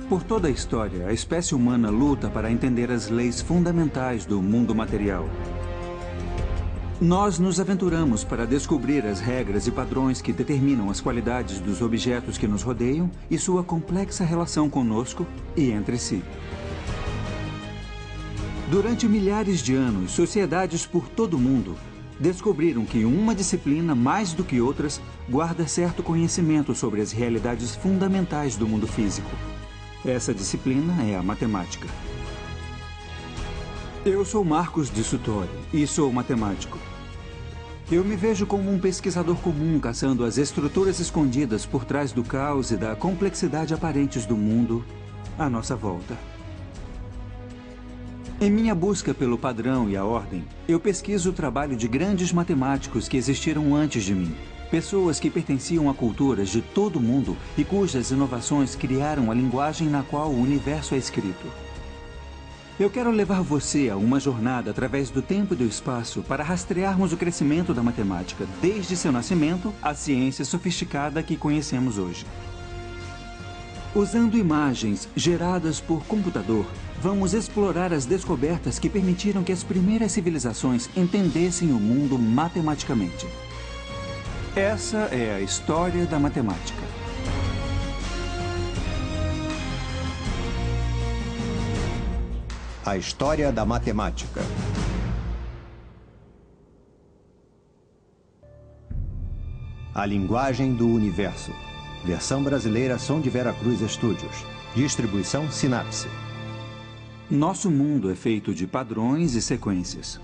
Por toda a história, a espécie humana luta para entender as leis fundamentais do mundo material. Nós nos aventuramos para descobrir as regras e padrões que determinam as qualidades dos objetos que nos rodeiam e sua complexa relação conosco e entre si. Durante milhares de anos, sociedades por todo o mundo descobriram que uma disciplina, mais do que outras, guarda certo conhecimento sobre as realidades fundamentais do mundo físico. Essa disciplina é a matemática. Eu sou Marcos de Suttori e sou matemático. Eu me vejo como um pesquisador comum caçando as estruturas escondidas por trás do caos e da complexidade aparentes do mundo à nossa volta. Em minha busca pelo padrão e a ordem, eu pesquiso o trabalho de grandes matemáticos que existiram antes de mim. Pessoas que pertenciam a culturas de todo o mundo e cujas inovações criaram a linguagem na qual o universo é escrito. Eu quero levar você a uma jornada através do tempo e do espaço para rastrearmos o crescimento da matemática, desde seu nascimento à ciência sofisticada que conhecemos hoje. Usando imagens geradas por computador, vamos explorar as descobertas que permitiram que as primeiras civilizações entendessem o mundo matematicamente. Essa é a história da matemática. A história da matemática. A linguagem do universo. Versão brasileira Som de Vera Cruz Studios. Distribuição Sinapse. Nosso mundo é feito de padrões e sequências.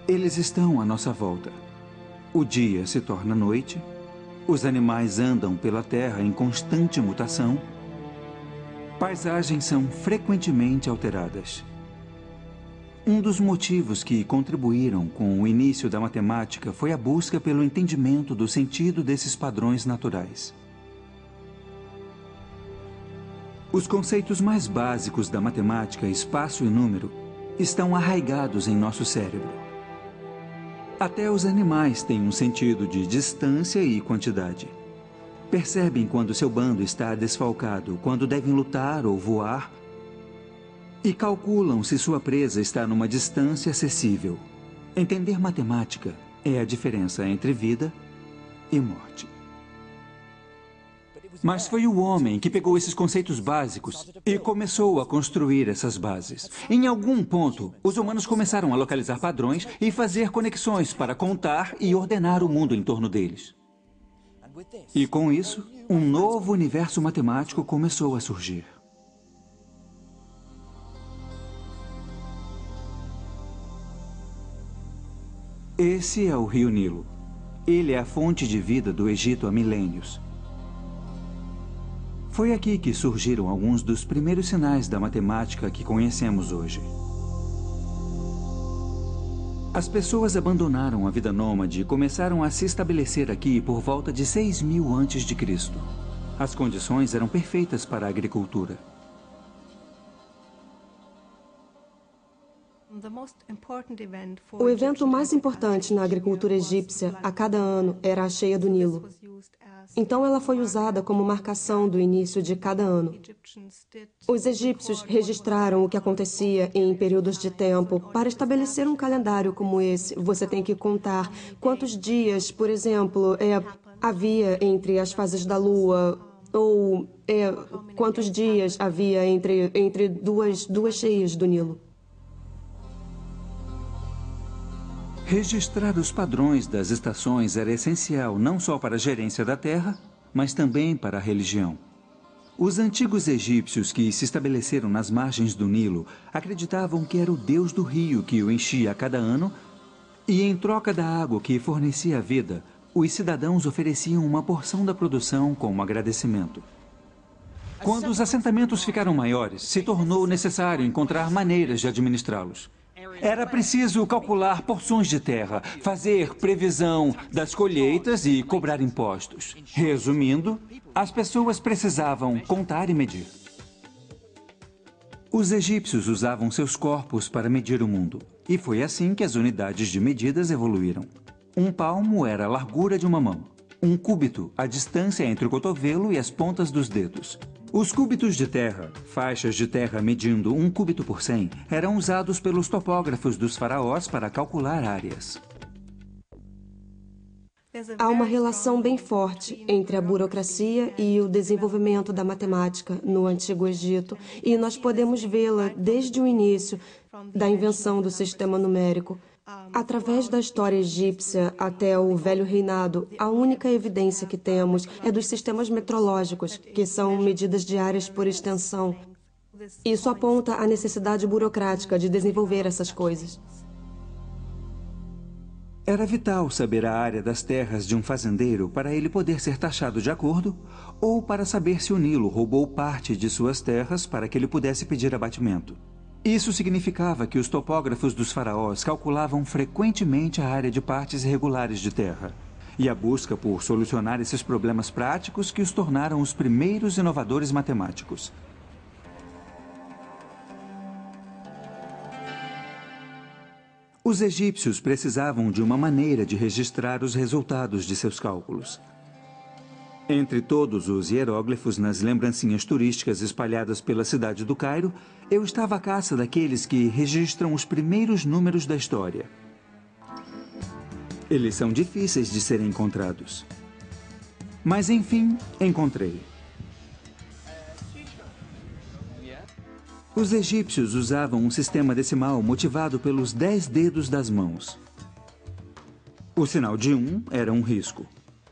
Eles estão à nossa volta. O dia se torna noite, os animais andam pela terra em constante mutação, paisagens são frequentemente alteradas. Um dos motivos que contribuíram com o início da matemática foi a busca pelo entendimento do sentido desses padrões naturais. Os conceitos mais básicos da matemática, espaço e número, estão arraigados em nosso cérebro. Até os animais têm um sentido de distância e quantidade. Percebem quando seu bando está desfalcado, quando devem lutar ou voar, e calculam se sua presa está numa distância acessível. Entender matemática é a diferença entre vida e morte. Mas foi o homem que pegou esses conceitos básicos e começou a construir essas bases. Em algum ponto, os humanos começaram a localizar padrões e fazer conexões para contar e ordenar o mundo em torno deles. E com isso, um novo universo matemático começou a surgir. Esse é o Rio Nilo. Ele é a fonte de vida do Egito há milênios. Foi aqui que surgiram alguns dos primeiros sinais da matemática que conhecemos hoje. As pessoas abandonaram a vida nômade e começaram a se estabelecer aqui por volta de 6.000 a.C. As condições eram perfeitas para a agricultura. O evento mais importante na agricultura egípcia a cada ano era a cheia do Nilo. Então ela foi usada como marcação do início de cada ano. Os egípcios registraram o que acontecia em períodos de tempo. Para estabelecer um calendário como esse, você tem que contar quantos dias, por exemplo, havia entre as fases da lua, ou quantos dias havia entre duas cheias do Nilo. Registrar os padrões das estações era essencial não só para a gerência da terra, mas também para a religião. Os antigos egípcios que se estabeleceram nas margens do Nilo acreditavam que era o deus do rio que o enchia a cada ano e, em troca da água que fornecia a vida, os cidadãos ofereciam uma porção da produção como agradecimento. Quando os assentamentos ficaram maiores, se tornou necessário encontrar maneiras de administrá-los. Era preciso calcular porções de terra, fazer previsão das colheitas e cobrar impostos. Resumindo, as pessoas precisavam contar e medir. Os egípcios usavam seus corpos para medir o mundo. E foi assim que as unidades de medidas evoluíram. Um palmo era a largura de uma mão. Um cúbito, a distância entre o cotovelo e as pontas dos dedos. Os cúbitos de terra, faixas de terra medindo 1 cúbito por 100, eram usados pelos topógrafos dos faraós para calcular áreas. Há uma relação bem forte entre a burocracia e o desenvolvimento da matemática no Antigo Egito, e nós podemos vê-la desde o início da invenção do sistema numérico. Através da história egípcia até o Velho Reinado, a única evidência que temos é dos sistemas metrológicos, que são medidas diárias por extensão. Isso aponta a necessidade burocrática de desenvolver essas coisas. Era vital saber a área das terras de um fazendeiro para ele poder ser taxado de acordo, ou para saber se o Nilo roubou parte de suas terras para que ele pudesse pedir abatimento. Isso significava que os topógrafos dos faraós calculavam frequentemente a área de partes irregulares de terra, e a busca por solucionar esses problemas práticos que os tornaram os primeiros inovadores matemáticos. Os egípcios precisavam de uma maneira de registrar os resultados de seus cálculos. Entre todos os hieróglifos nas lembrancinhas turísticas espalhadas pela cidade do Cairo, eu estava à caça daqueles que registram os primeiros números da história. Eles são difíceis de serem encontrados. Mas, enfim, encontrei. Os egípcios usavam um sistema decimal motivado pelos 10 dedos das mãos. O sinal de 1 era um risco.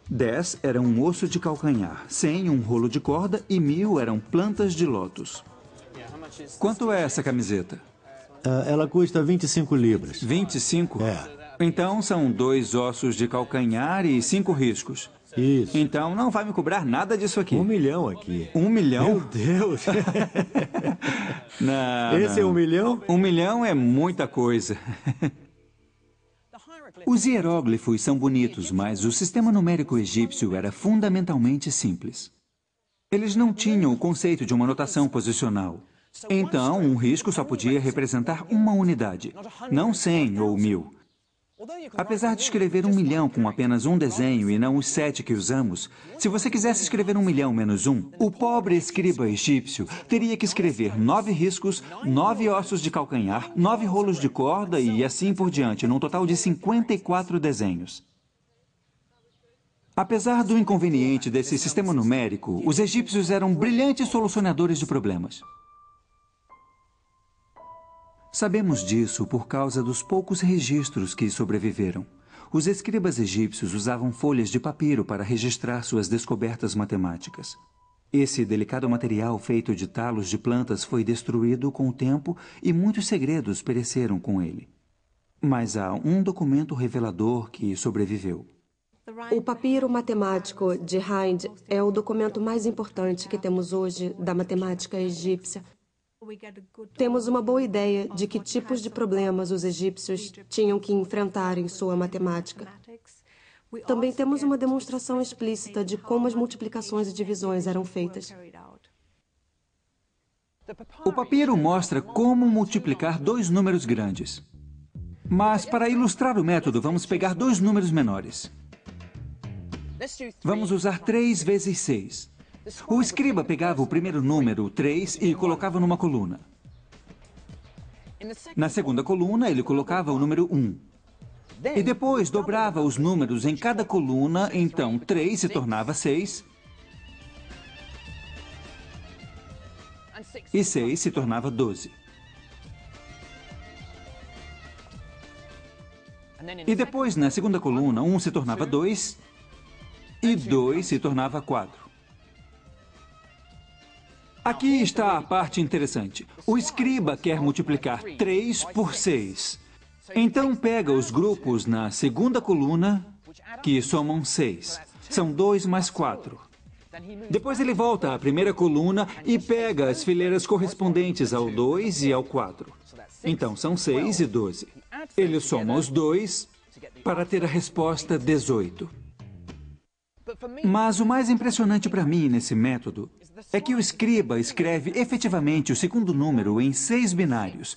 10 era um osso de calcanhar, 100 um rolo de corda e 1000 eram plantas de lótus. Quanto é essa camiseta? Ela custa 25 libras. 25? É. Então são 2 ossos de calcanhar e 5 riscos. Isso. Então não vai me cobrar nada disso aqui. 1 milhão aqui. 1 milhão? Meu Deus! Não, Esse não. é 1 milhão? 1 milhão é muita coisa. Os hieróglifos são bonitos, mas o sistema numérico egípcio era fundamentalmente simples. Eles não tinham o conceito de uma notação posicional. Então, um risco só podia representar uma unidade, não 100 ou 1000. Apesar de escrever 1 milhão com apenas um desenho e não os 7 que usamos, se você quisesse escrever 1 milhão menos 1, o pobre escriba egípcio teria que escrever 9 riscos, 9 ossos de calcanhar, 9 rolos de corda e assim por diante, num total de 54 desenhos. Apesar do inconveniente desse sistema numérico, os egípcios eram brilhantes solucionadores de problemas. Sabemos disso por causa dos poucos registros que sobreviveram. Os escribas egípcios usavam folhas de papiro para registrar suas descobertas matemáticas. Esse delicado material feito de talos de plantas foi destruído com o tempo e muitos segredos pereceram com ele. Mas há um documento revelador que sobreviveu. O papiro matemático de Hind é o documento mais importante que temos hoje da matemática egípcia. Temos uma boa ideia de que tipos de problemas os egípcios tinham que enfrentar em sua matemática. Também temos uma demonstração explícita de como as multiplicações e divisões eram feitas. O papiro mostra como multiplicar 2 números grandes. Mas, para ilustrar o método, vamos pegar 2 números menores. Vamos usar 3 vezes 6. O escriba pegava o primeiro número, 3, e colocava numa coluna. Na segunda coluna, ele colocava o número 1. E depois dobrava os números em cada coluna, então 3 se tornava 6. E 6 se tornava 12. E depois, na segunda coluna, 1 se tornava 2 e 2 se tornava 4. Aqui está a parte interessante. O escriba quer multiplicar 3 por 6. Então pega os grupos na segunda coluna, que somam 6. São 2 mais 4. Depois ele volta à primeira coluna e pega as fileiras correspondentes ao 2 e ao 4. Então são 6 e 12. Ele soma os 2 para ter a resposta 18. Mas o mais impressionante para mim nesse método é que o escriba escreve efetivamente o segundo número em 6 binários.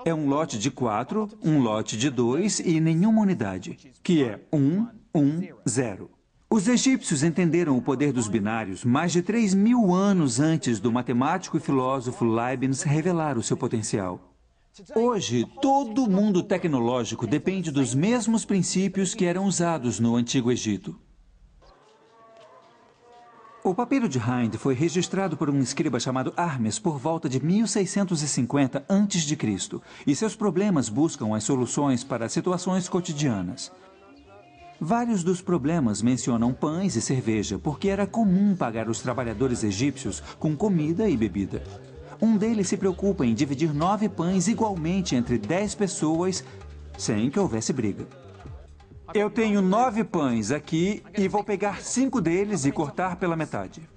É um lote de 4, um lote de 2 e nenhuma unidade, que é 1, 1, 0. Os egípcios entenderam o poder dos binários mais de 3.000 anos antes do matemático e filósofo Leibniz revelar o seu potencial. Hoje, todo o mundo tecnológico depende dos mesmos princípios que eram usados no Antigo Egito. O papiro de Hind foi registrado por um escriba chamado Hermes por volta de 1650 a.C., e seus problemas buscam as soluções para situações cotidianas. Vários dos problemas mencionam pães e cerveja, porque era comum pagar os trabalhadores egípcios com comida e bebida. Um deles se preocupa em dividir 9 pães igualmente entre 10 pessoas, sem que houvesse briga. Eu tenho 9 pães aqui e vou pegar 5 deles e cortar pela metade.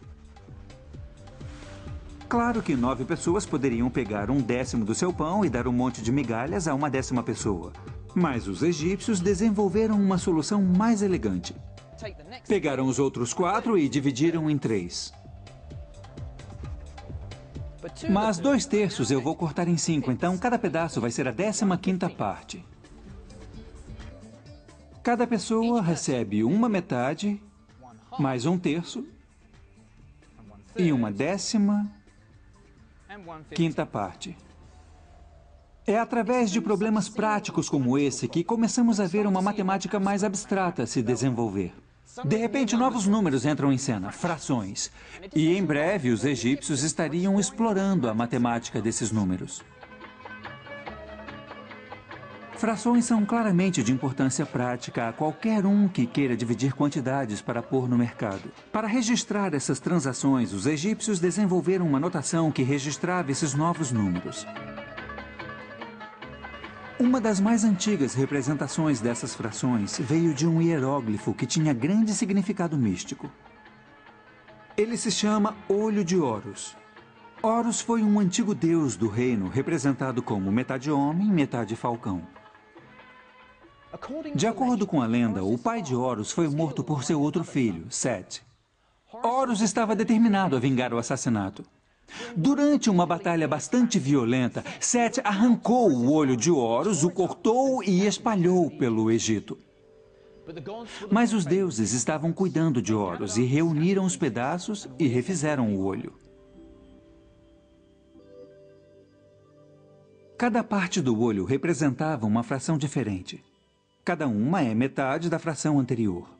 Claro que 9 pessoas poderiam pegar 1/10 do seu pão e dar um monte de migalhas a uma 10ª pessoa. Mas os egípcios desenvolveram uma solução mais elegante. Pegaram os outros 4 e dividiram em 3. Mas 2/3 eu vou cortar em 5, então cada pedaço vai ser a 15ª parte. Cada pessoa recebe uma metade, mais 1/3 e uma 15ª parte. É através de problemas práticos como esse que começamos a ver uma matemática mais abstrata se desenvolver. De repente, novos números entram em cena, frações. E em breve, os egípcios estariam explorando a matemática desses números. Frações são claramente de importância prática a qualquer um que queira dividir quantidades para pôr no mercado. Para registrar essas transações, os egípcios desenvolveram uma notação que registrava esses novos números. Uma das mais antigas representações dessas frações veio de um hieróglifo que tinha grande significado místico. Ele se chama Olho de Horus. Horus foi um antigo deus do reino, representado como metade homem, metade falcão. De acordo com a lenda, o pai de Horus foi morto por seu outro filho, Set. Horus estava determinado a vingar o assassinato. Durante uma batalha bastante violenta, Set arrancou o olho de Horus, o cortou e espalhou pelo Egito. Mas os deuses estavam cuidando de Horus e reuniram os pedaços e refizeram o olho. Cada parte do olho representava uma fração diferente. Cada uma é metade da fração anterior.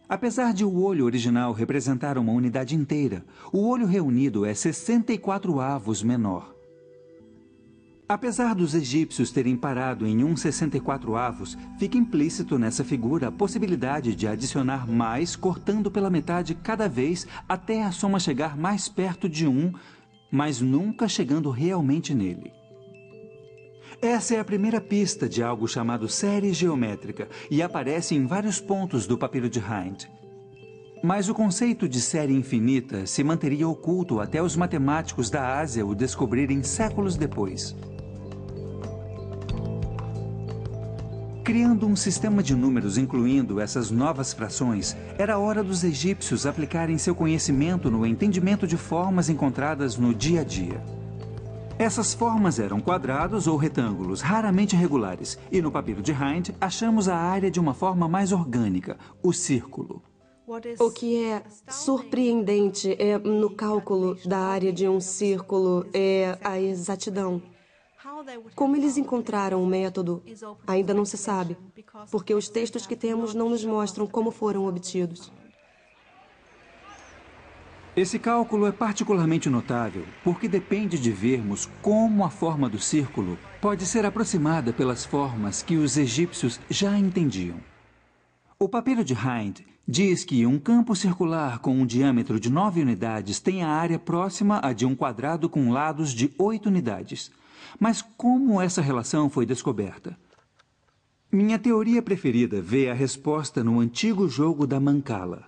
Apesar de o olho original representar uma unidade inteira, o olho reunido é 64 avos menor. Apesar dos egípcios terem parado em 1/64 avos, fica implícito nessa figura a possibilidade de adicionar mais, cortando pela metade cada vez até a soma chegar mais perto de 1, mas nunca chegando realmente nele. Essa é a primeira pista de algo chamado série geométrica e aparece em vários pontos do papiro de Hind. Mas o conceito de série infinita se manteria oculto até os matemáticos da Ásia o descobrirem séculos depois. Criando um sistema de números incluindo essas novas frações, era hora dos egípcios aplicarem seu conhecimento no entendimento de formas encontradas no dia a dia. Essas formas eram quadrados ou retângulos, raramente regulares, e no papiro de Hind achamos a área de uma forma mais orgânica, o círculo. O que é surpreendente no cálculo da área de um círculo é a exatidão. Como eles encontraram o método, ainda não se sabe, porque os textos que temos não nos mostram como foram obtidos. Esse cálculo é particularmente notável porque depende de vermos como a forma do círculo pode ser aproximada pelas formas que os egípcios já entendiam. O papiro de Hind diz que um campo circular com um diâmetro de 9 unidades tem a área próxima à de um quadrado com lados de 8 unidades. Mas como essa relação foi descoberta? Minha teoria preferida vê a resposta no antigo jogo da Mancala.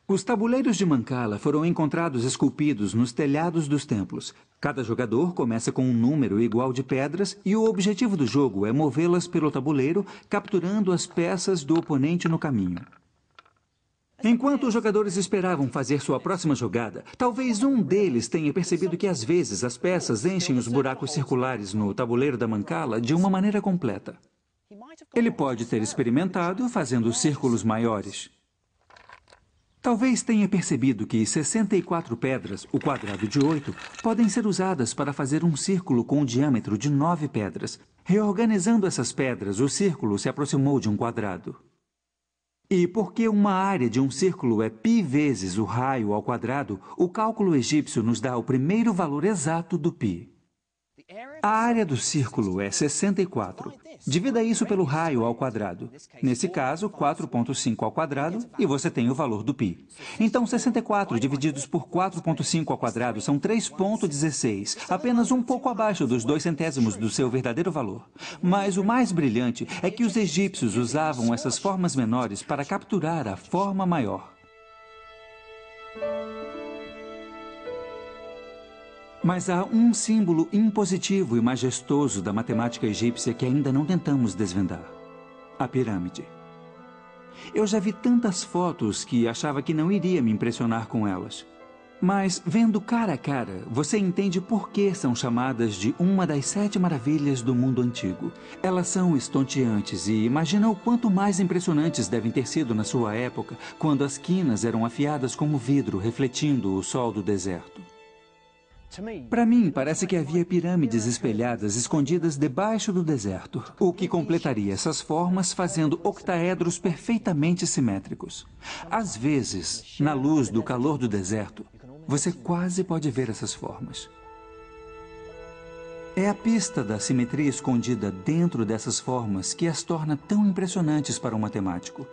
Os tabuleiros de Mancala foram encontrados esculpidos nos telhados dos templos. Cada jogador começa com um número igual de pedras e o objetivo do jogo é movê-las pelo tabuleiro, capturando as peças do oponente no caminho. Enquanto os jogadores esperavam fazer sua próxima jogada, talvez um deles tenha percebido que às vezes as peças enchem os buracos circulares no tabuleiro da Mancala de uma maneira completa. Ele pode ter experimentado fazendo círculos maiores. Talvez tenha percebido que 64 pedras, o quadrado de 8, podem ser usadas para fazer um círculo com um diâmetro de 9 pedras. Reorganizando essas pedras, o círculo se aproximou de um quadrado. E porque uma área de um círculo é π vezes o raio ao quadrado, o cálculo egípcio nos dá o primeiro valor exato do π. A área do círculo é 64. Divida isso pelo raio ao quadrado. Nesse caso, 4,5 ao quadrado, e você tem o valor do π. Então, 64 divididos por 4,5 ao quadrado são 3,16, apenas um pouco abaixo dos 2/100 do seu verdadeiro valor. Mas o mais brilhante é que os egípcios usavam essas formas menores para capturar a forma maior. Mas há um símbolo impositivo e majestoso da matemática egípcia que ainda não tentamos desvendar: a pirâmide. Eu já vi tantas fotos que achava que não iria me impressionar com elas. Mas, vendo cara a cara, você entende por que são chamadas de uma das 7 maravilhas do mundo antigo. Elas são estonteantes e imagina o quanto mais impressionantes devem ter sido na sua época, quando as quinas eram afiadas como vidro, refletindo o sol do deserto. Para mim, parece que havia pirâmides espelhadas escondidas debaixo do deserto, o que completaria essas formas fazendo octaedros perfeitamente simétricos. Às vezes, na luz do calor do deserto, você quase pode ver essas formas. É a pista da simetria escondida dentro dessas formas que as torna tão impressionantes para um matemático.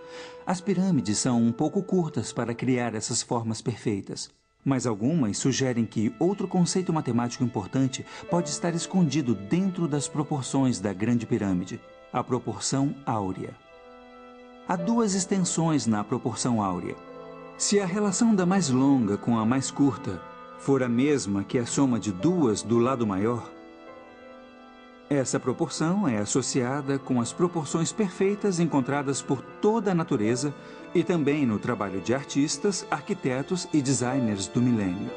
As pirâmides são um pouco curtas para criar essas formas perfeitas. Mas algumas sugerem que outro conceito matemático importante pode estar escondido dentro das proporções da Grande Pirâmide: a proporção áurea. Há 2 extensões na proporção áurea. Se a relação da mais longa com a mais curta for a mesma que a soma de 2 do lado maior, essa proporção é associada com as proporções perfeitas encontradas por toda a natureza e também no trabalho de artistas, arquitetos e designers do milênio.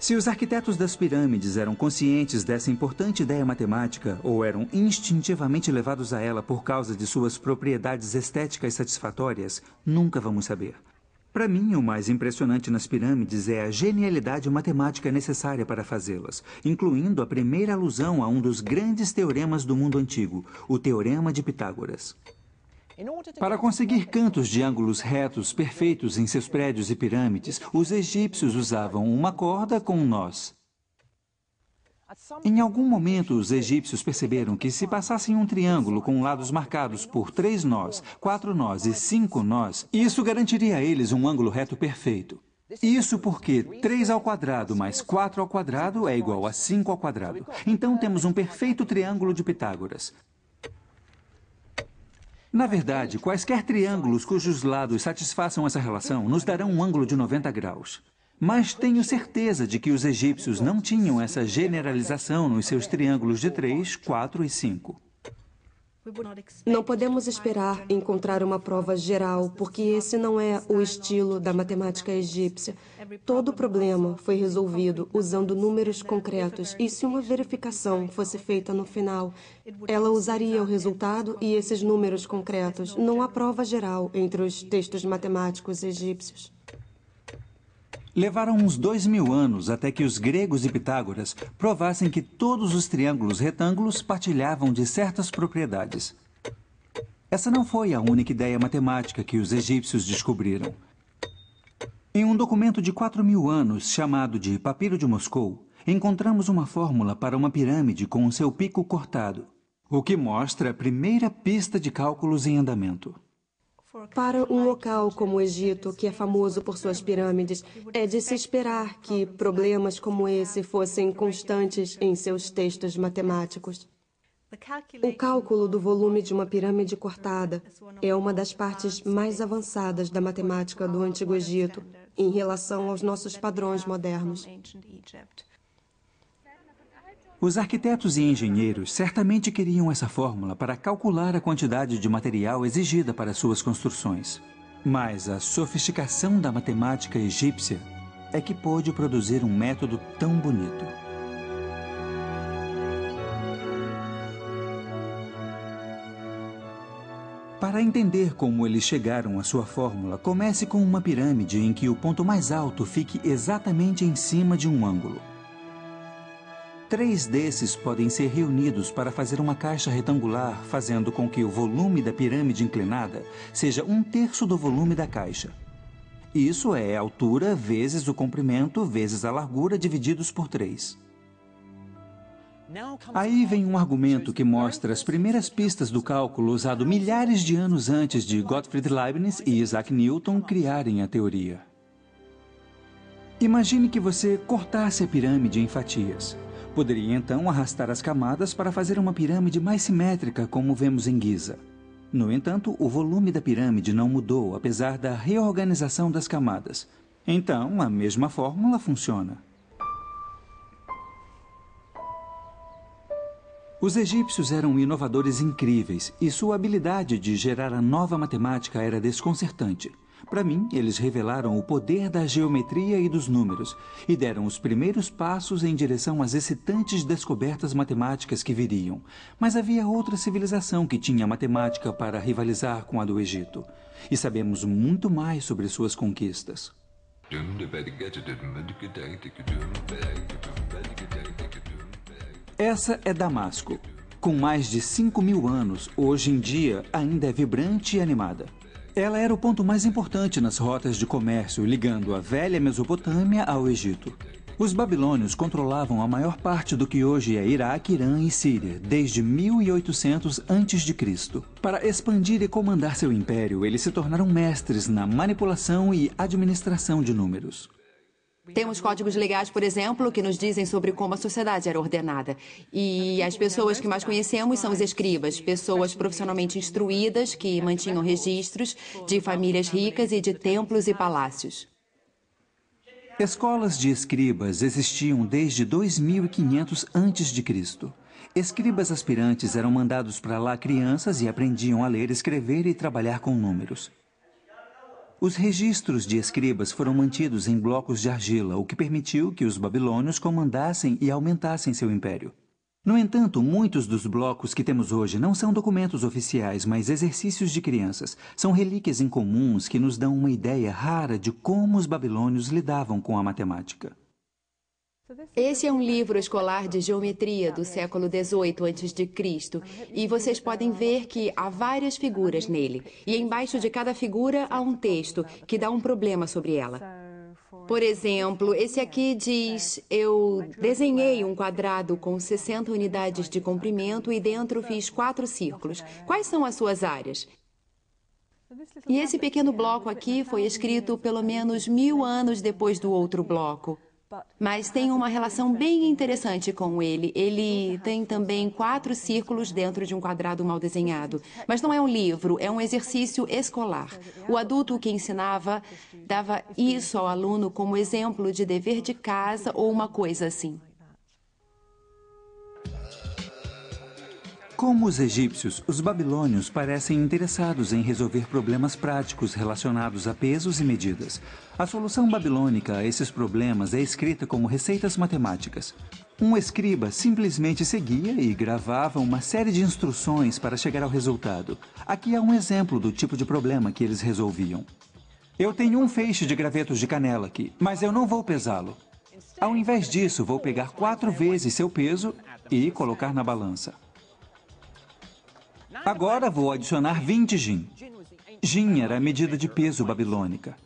Se os arquitetos das pirâmides eram conscientes dessa importante ideia matemática ou eram instintivamente levados a ela por causa de suas propriedades estéticas satisfatórias, nunca vamos saber. Para mim, o mais impressionante nas pirâmides é a genialidade matemática necessária para fazê-las, incluindo a primeira alusão a um dos grandes teoremas do mundo antigo, o Teorema de Pitágoras. Para conseguir cantos de ângulos retos perfeitos em seus prédios e pirâmides, os egípcios usavam uma corda com um nós. Em algum momento, os egípcios perceberam que se passassem um triângulo com lados marcados por 3 nós, 4 nós e 5 nós, isso garantiria a eles um ângulo reto perfeito. Isso porque 3 ao quadrado mais 4 ao quadrado é igual a 5 ao quadrado. Então temos um perfeito triângulo de Pitágoras. Na verdade, quaisquer triângulos cujos lados satisfaçam essa relação nos darão um ângulo de 90 graus. Mas tenho certeza de que os egípcios não tinham essa generalização nos seus triângulos de 3, 4 e 5. Não podemos esperar encontrar uma prova geral, porque esse não é o estilo da matemática egípcia. Todo problema foi resolvido usando números concretos, e se uma verificação fosse feita no final, ela usaria o resultado e esses números concretos. Não há prova geral entre os textos matemáticos egípcios. Levaram uns 2000 anos até que os gregos e Pitágoras provassem que todos os triângulos retângulos partilhavam de certas propriedades. Essa não foi a única ideia matemática que os egípcios descobriram. Em um documento de 4000 anos, chamado de Papiro de Moscou, encontramos uma fórmula para uma pirâmide com o seu pico cortado, o que mostra a primeira pista de cálculos em andamento. Para um local como o Egito, que é famoso por suas pirâmides, é de se esperar que problemas como esse fossem constantes em seus textos matemáticos. O cálculo do volume de uma pirâmide cortada é uma das partes mais avançadas da matemática do Antigo Egito em relação aos nossos padrões modernos. Os arquitetos e engenheiros certamente queriam essa fórmula para calcular a quantidade de material exigida para suas construções. Mas a sofisticação da matemática egípcia é que pôde produzir um método tão bonito. Para entender como eles chegaram à sua fórmula, comece com uma pirâmide em que o ponto mais alto fique exatamente em cima de um ângulo. 3 desses podem ser reunidos para fazer uma caixa retangular, fazendo com que o volume da pirâmide inclinada seja 1/3 do volume da caixa. Isso é a altura vezes o comprimento vezes a largura divididos por 3. Aí vem um argumento que mostra as primeiras pistas do cálculo usado milhares de anos antes de Gottfried Leibniz e Isaac Newton criarem a teoria. Imagine que você cortasse a pirâmide em fatias. Poderia então arrastar as camadas para fazer uma pirâmide mais simétrica, como vemos em Giza. No entanto, o volume da pirâmide não mudou, apesar da reorganização das camadas. Então, a mesma fórmula funciona. Os egípcios eram inovadores incríveis e sua habilidade de gerar a nova matemática era desconcertante. Para mim, eles revelaram o poder da geometria e dos números e deram os primeiros passos em direção às excitantes descobertas matemáticas que viriam. Mas havia outra civilização que tinha matemática para rivalizar com a do Egito. E sabemos muito mais sobre suas conquistas. Essa é Damasco. Com mais de 5.000 anos, hoje em dia ainda é vibrante e animada. Ela era o ponto mais importante nas rotas de comércio, ligando a velha Mesopotâmia ao Egito. Os babilônios controlavam a maior parte do que hoje é Iraque, Irã e Síria, desde 1800 a.C. Para expandir e comandar seu império, eles se tornaram mestres na manipulação e administração de números. Temos códigos legais, por exemplo, que nos dizem sobre como a sociedade era ordenada. E as pessoas que mais conhecemos são os escribas, pessoas profissionalmente instruídas que mantinham registros de famílias ricas e de templos e palácios. Escolas de escribas existiam desde 2500 a.C. Escribas aspirantes eram mandados para lá crianças e aprendiam a ler, escrever e trabalhar com números. Os registros de escribas foram mantidos em blocos de argila, o que permitiu que os babilônios comandassem e aumentassem seu império. No entanto, muitos dos blocos que temos hoje não são documentos oficiais, mas exercícios de crianças. São relíquias incomuns que nos dão uma ideia rara de como os babilônios lidavam com a matemática. Esse é um livro escolar de geometria do século XVIII a.C. e vocês podem ver que há várias figuras nele. E embaixo de cada figura há um texto que dá um problema sobre ela. Por exemplo, esse aqui diz: eu desenhei um quadrado com 60 unidades de comprimento e dentro fiz 4 círculos. Quais são as suas áreas? E esse pequeno bloco aqui foi escrito pelo menos 1000 anos depois do outro bloco. Mas tem uma relação bem interessante com ele. Ele tem também 4 círculos dentro de um quadrado mal desenhado. Mas não é um livro, é um exercício escolar. O adulto que ensinava dava isso ao aluno como exemplo de dever de casa ou uma coisa assim. Como os egípcios, os babilônios parecem interessados em resolver problemas práticos relacionados a pesos e medidas. A solução babilônica a esses problemas é escrita como receitas matemáticas. Um escriba simplesmente seguia e gravava uma série de instruções para chegar ao resultado. Aqui há um exemplo do tipo de problema que eles resolviam. Eu tenho um feixe de gravetos de canela aqui, mas eu não vou pesá-lo. Ao invés disso, vou pegar 4 vezes seu peso e colocar na balança. Agora vou adicionar 20 jin. Jin era a medida de peso babilônica.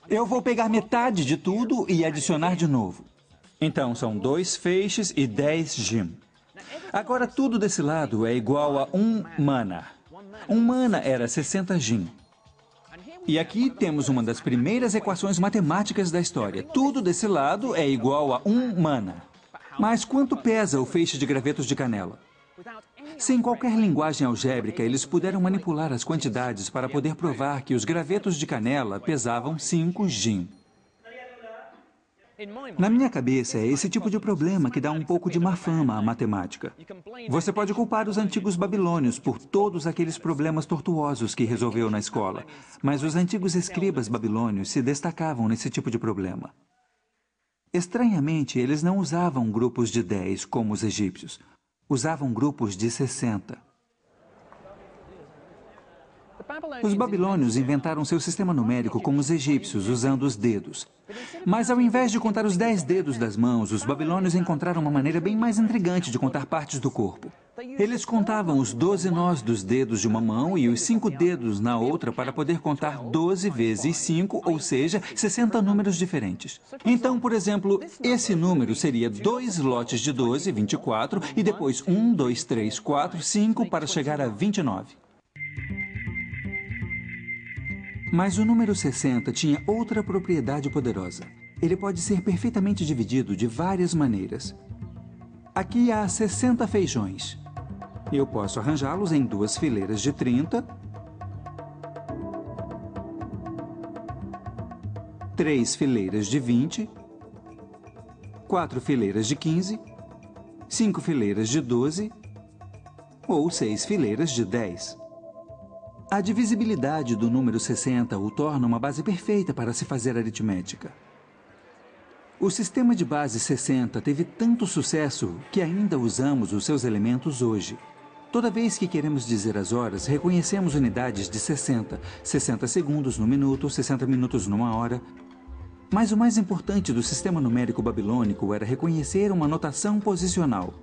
Eu vou pegar metade de tudo e adicionar de novo. Então são 2 feixes e 10 jin. Agora tudo desse lado é igual a 1 mana. 1 mana era 60 jin. E aqui temos uma das primeiras equações matemáticas da história. Tudo desse lado é igual a 1 mana. Mas quanto pesa o feixe de gravetos de canela? Sem qualquer linguagem algébrica, eles puderam manipular as quantidades para poder provar que os gravetos de canela pesavam 5 jin. Na minha cabeça, é esse tipo de problema que dá um pouco de má fama à matemática. Você pode culpar os antigos babilônios por todos aqueles problemas tortuosos que resolveu na escola, mas os antigos escribas babilônios se destacavam nesse tipo de problema. Estranhamente, eles não usavam grupos de 10 como os egípcios. Usavam grupos de 60. Os babilônios inventaram seu sistema numérico como os egípcios, usando os dedos. Mas ao invés de contar os 10 dedos das mãos, os babilônios encontraram uma maneira bem mais intrigante de contar partes do corpo. Eles contavam os 12 nós dos dedos de uma mão e os 5 dedos na outra para poder contar 12 vezes 5, ou seja, 60 números diferentes. Então, por exemplo, esse número seria 2 lotes de 12, 24, e depois 1, 2, 3, 4, 5 para chegar a 29. Mas o número 60 tinha outra propriedade poderosa. Ele pode ser perfeitamente dividido de várias maneiras. Aqui há 60 feijões. Eu posso arranjá-los em 2 fileiras de 30, 3 fileiras de 20, 4 fileiras de 15, 5 fileiras de 12 ou 6 fileiras de 10. A divisibilidade do número 60 o torna uma base perfeita para se fazer aritmética. O sistema de base 60 teve tanto sucesso que ainda usamos os seus elementos hoje. Toda vez que queremos dizer as horas, reconhecemos unidades de 60, 60 segundos no minuto, 60 minutos numa hora. Mas o mais importante do sistema numérico babilônico era reconhecer uma notação posicional.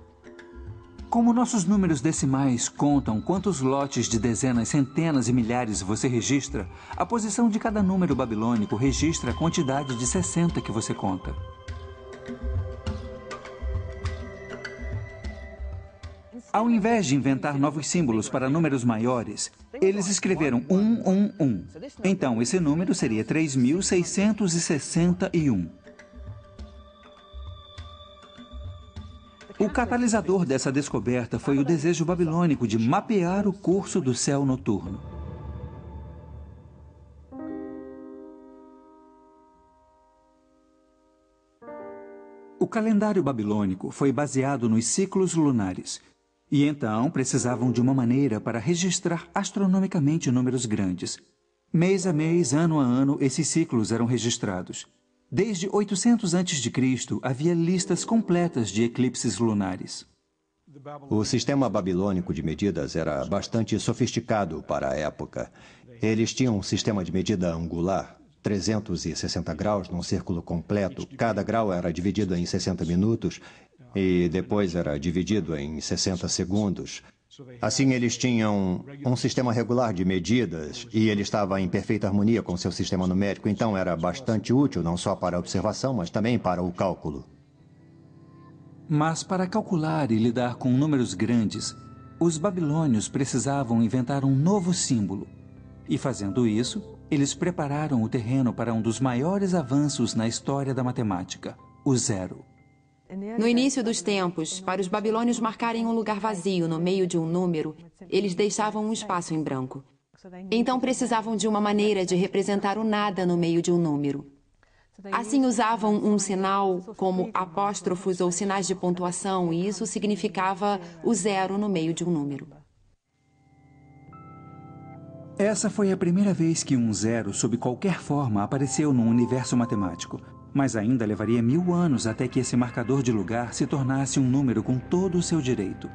Como nossos números decimais contam quantos lotes de dezenas, centenas e milhares você registra, a posição de cada número babilônico registra a quantidade de 60 que você conta. Ao invés de inventar novos símbolos para números maiores, eles escreveram 111. Então, esse número seria 3.661. O catalisador dessa descoberta foi o desejo babilônico de mapear o curso do céu noturno. O calendário babilônico foi baseado nos ciclos lunares. E então precisavam de uma maneira para registrar astronomicamente números grandes. Mês a mês, ano a ano, esses ciclos eram registrados. Desde 800 a.C., havia listas completas de eclipses lunares. O sistema babilônico de medidas era bastante sofisticado para a época. Eles tinham um sistema de medida angular, 360 graus num círculo completo. Cada grau era dividido em 60 minutos e depois era dividido em 60 segundos. Assim, eles tinham um sistema regular de medidas e ele estava em perfeita harmonia com seu sistema numérico, então era bastante útil não só para a observação, mas também para o cálculo. Mas para calcular e lidar com números grandes, os babilônios precisavam inventar um novo símbolo. E fazendo isso, eles prepararam o terreno para um dos maiores avanços na história da matemática, o zero. No início dos tempos, para os babilônios marcarem um lugar vazio no meio de um número, eles deixavam um espaço em branco. Então precisavam de uma maneira de representar o nada no meio de um número. Assim usavam um sinal como apóstrofos ou sinais de pontuação, e isso significava o zero no meio de um número. Essa foi a primeira vez que um zero, sob qualquer forma, apareceu num universo matemático. Mas ainda levaria 1000 anos até que esse marcador de lugar se tornasse um número com todo o seu direito.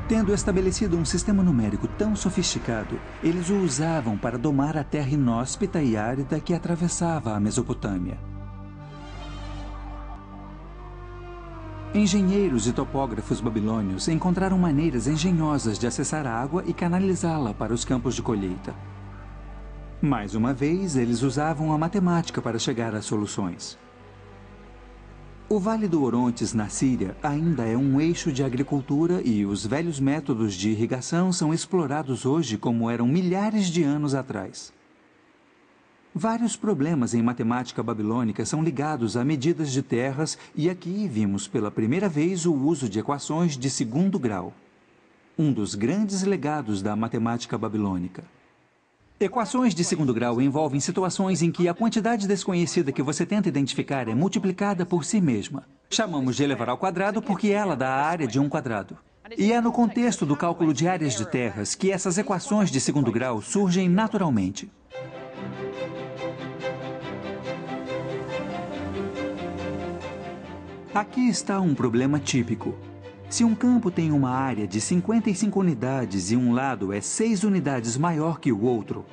Tendo estabelecido um sistema numérico tão sofisticado, eles o usavam para domar a terra inóspita e árida que atravessava a Mesopotâmia. Engenheiros e topógrafos babilônios encontraram maneiras engenhosas de acessar a água e canalizá-la para os campos de colheita. Mais uma vez, eles usavam a matemática para chegar às soluções. O Vale do Orontes, na Síria, ainda é um eixo de agricultura e os velhos métodos de irrigação são explorados hoje como eram milhares de anos atrás. Vários problemas em matemática babilônica são ligados a medidas de terras e aqui vimos pela primeira vez o uso de equações de segundo grau, um dos grandes legados da matemática babilônica. Equações de segundo grau envolvem situações em que a quantidade desconhecida que você tenta identificar é multiplicada por si mesma. Chamamos de elevar ao quadrado porque ela dá a área de um quadrado. E é no contexto do cálculo de áreas de terras que essas equações de segundo grau surgem naturalmente. Aqui está um problema típico. Se um campo tem uma área de 55 unidades e um lado é 6 unidades maior que o outro,